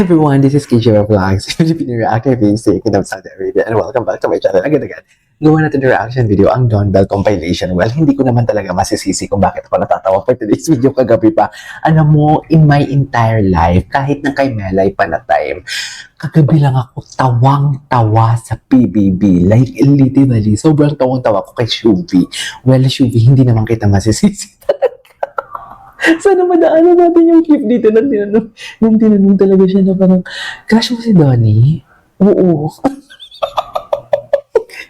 Everyone, this is KJ Vlogs, Filipino reactor basic of Saudi Arabia, and welcome back to my channel. Agad-agad, gawa natin yung reaction video, ang Dawn Bell compilation. Well, hindi ko naman talaga masisisi kung bakit ako natatawa for today's video kagabi pa. Alam mo, in my entire life, kahit nang kay Melay pa na time, kagabi lang ako tawang-tawa sa PBB. Like, literally, sobrang tawang-tawa ko kay Shuvi. Well, Shuvi, hindi naman kita masisisi. Sana madaanan natin yung clip dito nang tinanong talaga siya na parang, crush mo si Donnie? Oo.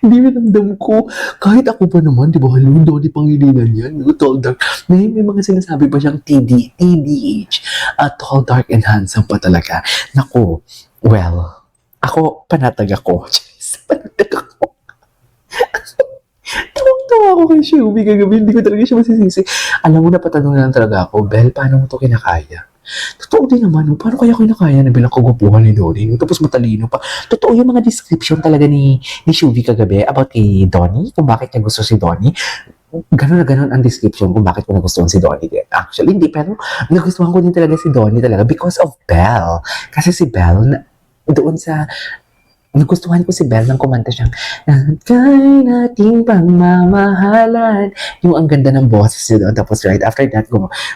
Hindi minamdam ko. Kahit ako pa naman, di ba, hello, Donnie Pangilinan yan. Tall, dark. May mga sinasabi pa siyang TDH. Tall, dark, and handsome pa talaga. Naku, well, ako, panatag ako. Panatag ako. Tawang-tawa ako kay Shubi kagabi, hindi ko talaga siya masisisi. Alam mo, napatanong na lang talaga ako, Bel, paano mo ito kinakaya? Totoo din naman, paano kaya kinakaya na bilang kagupuhan ni Donnie? Tapos matalino pa. Totoo yung mga description talaga ni Shubi kagabi about kay Donnie, kung bakit niya gusto si Donnie. Ganon na ganon ang description kung bakit ko nagustuhan si Donnie din. Actually, hindi, pero nagustuhan ko din talaga si Donnie talaga because of Belle. Kasi si Belle, doon sa nagustuhan ko si Belle nang kumanta siyang kaya nating pagmamahalan. Yung ang ganda ng boses niya doon. Tapos right after that,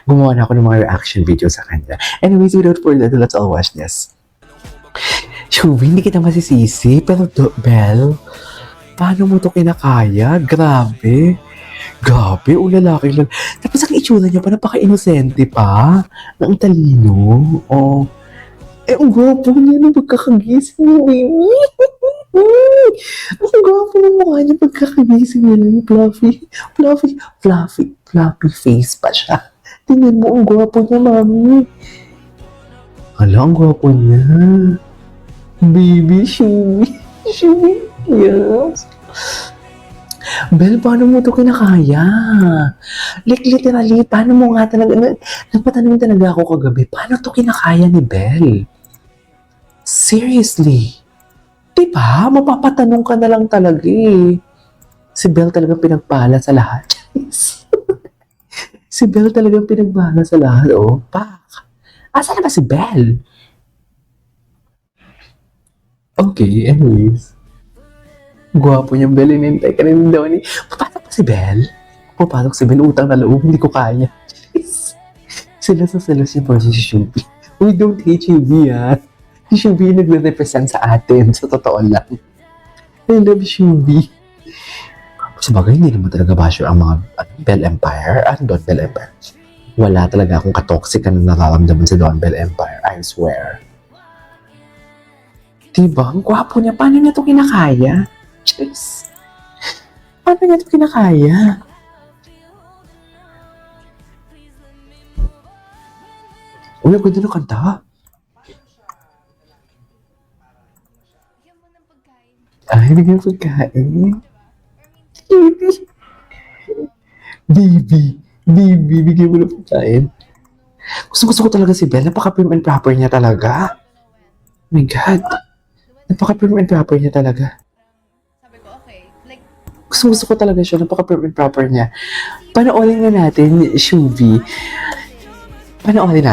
gumawa na ako ng mga reaction video sa kanya. Anyways, without further ado, let's all watch this. Shubi, hindi kita masisisi. Pero Belle, paano mo to kinakaya? Grabe. Grabe, lalaki lang. Tapos ang itsura niya pa, napaka-inosente pa. Ang talino. Oh. Ang gwapo niya nung pagkakagising niya, baby. Ang gwapo ng mukha niya pagkakagising niya lang. Fluffy face pa siya. Tingnan mo, ang gwapo niya, mami. Hala, ang gwapo niya. Baby, Shubi. Yes. Bel, paano mo ito kinakaya? Like, literally, paano mo nga talaga, nagpatanong talaga ako kagabi, paano ito kinakaya ni Bel? Seriously. Diba? Mapapatanong ka na lang talaga eh. Si Bel talagang pinagpala sa lahat. Si Bel talagang pinagpala sa lahat. Oh, pak. Asa na ba si Bel? Okay, anyways. Gwapo niyang Bel, inintay ka rin daw ni. Papasok pa si Bel? Papasok si Bel, utang na loob, hindi ko kaya. Sila sa sila si Shubi. We don't hate Shubi, ha? Si Shubi yung nagre-represent sa atin, sa totoo lang. I love Shubi. Sabagay, hindi naman talaga basher ang mga Bell Empire at Dawn Bell Empire. Wala talaga akong katoxic na nararamdaman sa Dawn Bell Empire, I swear. Diba? Ang gwapo niya. Paano niya ito kinakaya? Jeez. Paano niya ito kinakaya? Uy, ang ganda ng kanta. Ay, bigyan ng pagkain. Baby, bigyan mo ng pagkain. Gusto ko talaga si Belle. Napaka-prim and proper niya talaga. Oh my God. Napaka-prim and proper niya talaga. Sabi ko, okay. Like, Gusto ko talaga siya. Napaka-prim and proper niya. Panoorin na natin, Shuvi. Panoorin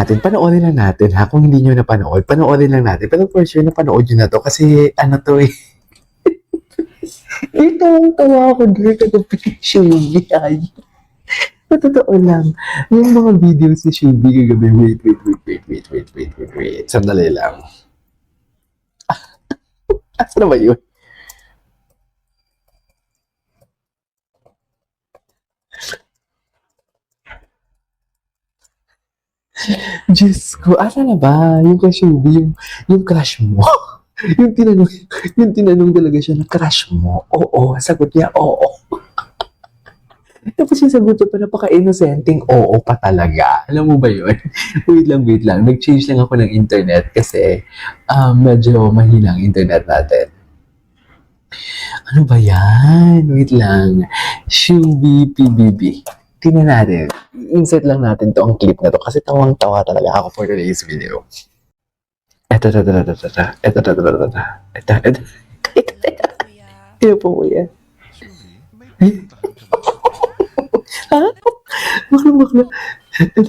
na natin ha. Kung hindi nyo napanood, panoorin lang natin. Pero for sure, napanood nyo na to. Kasi ano to eh. Ito ang tawa ko doon kagabi Shuvi. Ay. Totoo lang. Yung mga videos si Shuvi kagabi. Wait. Sandali lang. Asa na ba yun? Diyos ko, asa na ba? Yung kay Shubi, yung crush mo. yung tinanong talaga siya na crush mo. Oo, sagot niya, oo. Tapos yung sagot niya pa napaka-innocenteng oo pa talaga. Alam mo ba yun? wait lang. Nag-change lang ako ng internet kasi medyo mahina ang internet natin. Ano ba yan? Wait lang. Shubi PBB. Tingnan natin. Insert lang natin to ang clip na to kasi tawang-tawa talaga ako for today's video. Ito. Ito po kuya. Ha? Bakla. Ito.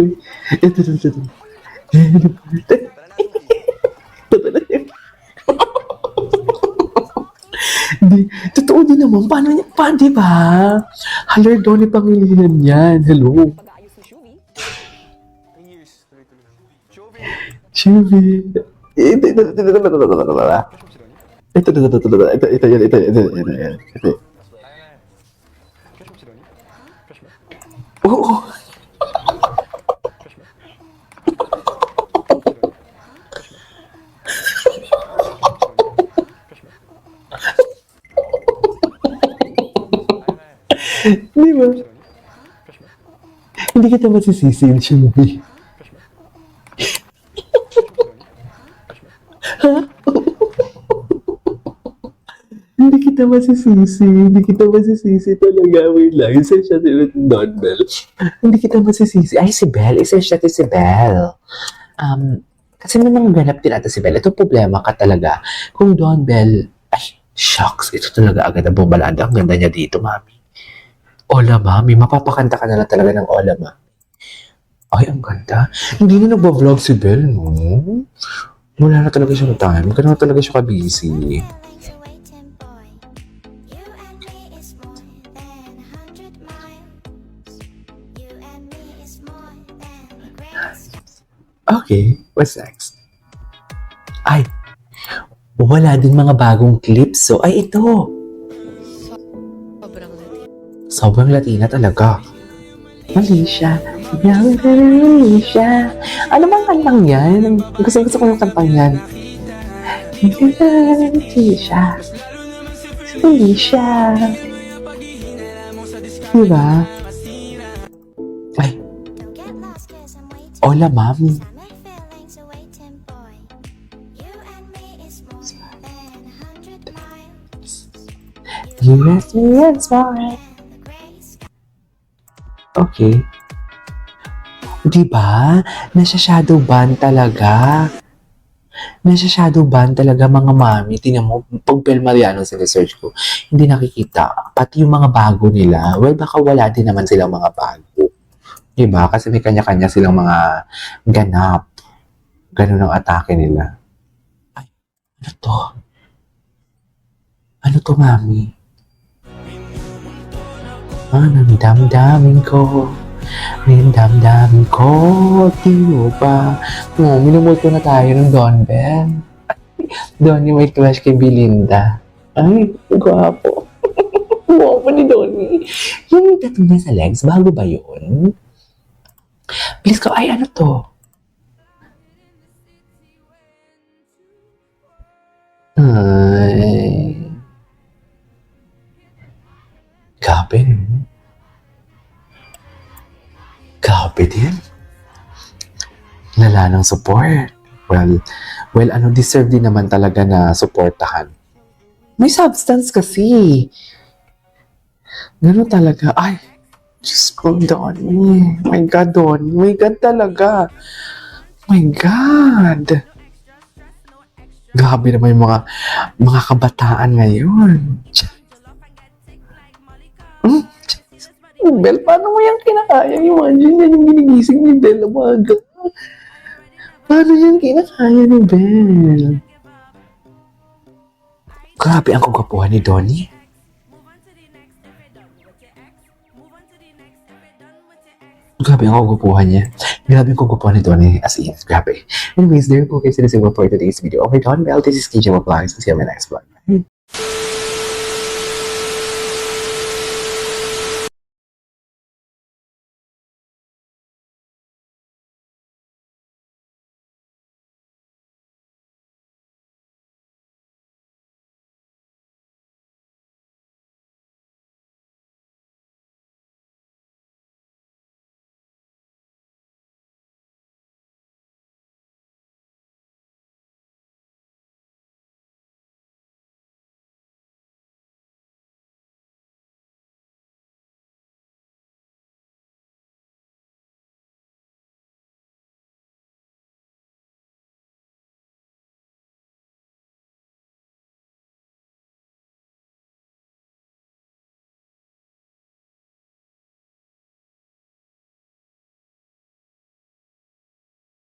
Uy, ito. Hindi, totoo din naman. Paano niya? Di ba? Halar daw ni Pangilinan yan. Hello. Shubi. Ito. Oo. Di ba? Hindi kita masisisi yung Shubi. Hindi kita masisisi talaga. Wait lang, isa siya si Don Bell. Hindi kita masisisi. Ay, si Belle. Isa siya si Belle. Kasi may mga ganap din ata si Belle. Ito problema ka talaga. Kung Don Bell, ay, shucks. Ito talaga agad ang bumalanda. Ang ganda niya dito, mami. Ola, mami. Mapapakanta ka na lang talaga ng Ola, mami. Ay, ang ganda. Hindi na nagbablog si Belle, no? Wala na talaga siyang time. Kaya na talaga siya ka-busy. Okay, what's next? Ay, wala din mga bagong clips. So, ay ito. Sobrang Latina. Sobrang Latina talaga. Malaysia. Malaysia. Ano bang kantang yan? Gusto ko yung kantang yan. Malaysia. Malaysia. Diba? Ay. Hola, mami. You ask me once more. Okay. Diba? Nasa shadow ban talaga. Nasa shadow ban talaga mga mami. Tingnan mo, pag Bel Mariano sa research ko, hindi nakikita. Pati yung mga bago nila, well, baka wala din naman silang mga bago. Diba? Kasi may kanya-kanya silang mga ganap. Ganun ang atake nila. Ay, ano to? Ano to, mami? Ang damdamin ko. Ang damdamin ko. Di mo ba? Oh, minumulto na tayo ng Don Bell. Donnie may crush kay Belinda. Ay, gwapo. Gwapo ni Donnie. Yung tattoo niya sa legs, bago ba yun? Please ko, ay ano to? Ay. Grabe, no? Grabe din. Lala ng support. Well, deserve din naman talaga na supportahan. May substance kasi. Ganun talaga. Ay, Diyos ko, Donnie. My God, Donnie. My God talaga. My God. Grabe naman yung mga kabataan ngayon. Bel, paano mo yung kinakaya? Imagine yan yung ginigising ni Bel. Umaga. Paano yan kinakaya ni Bel? Grabe ang kagapuhan ni Donnie. Grabe ang kagapuhan niya. Grabe ang kagapuhan ni Donnie. As in, grabe. Anyways, there you go guys. This is it for today's video. Okay, Don Bell, this is KJ Vlogs. See you in my next vlog.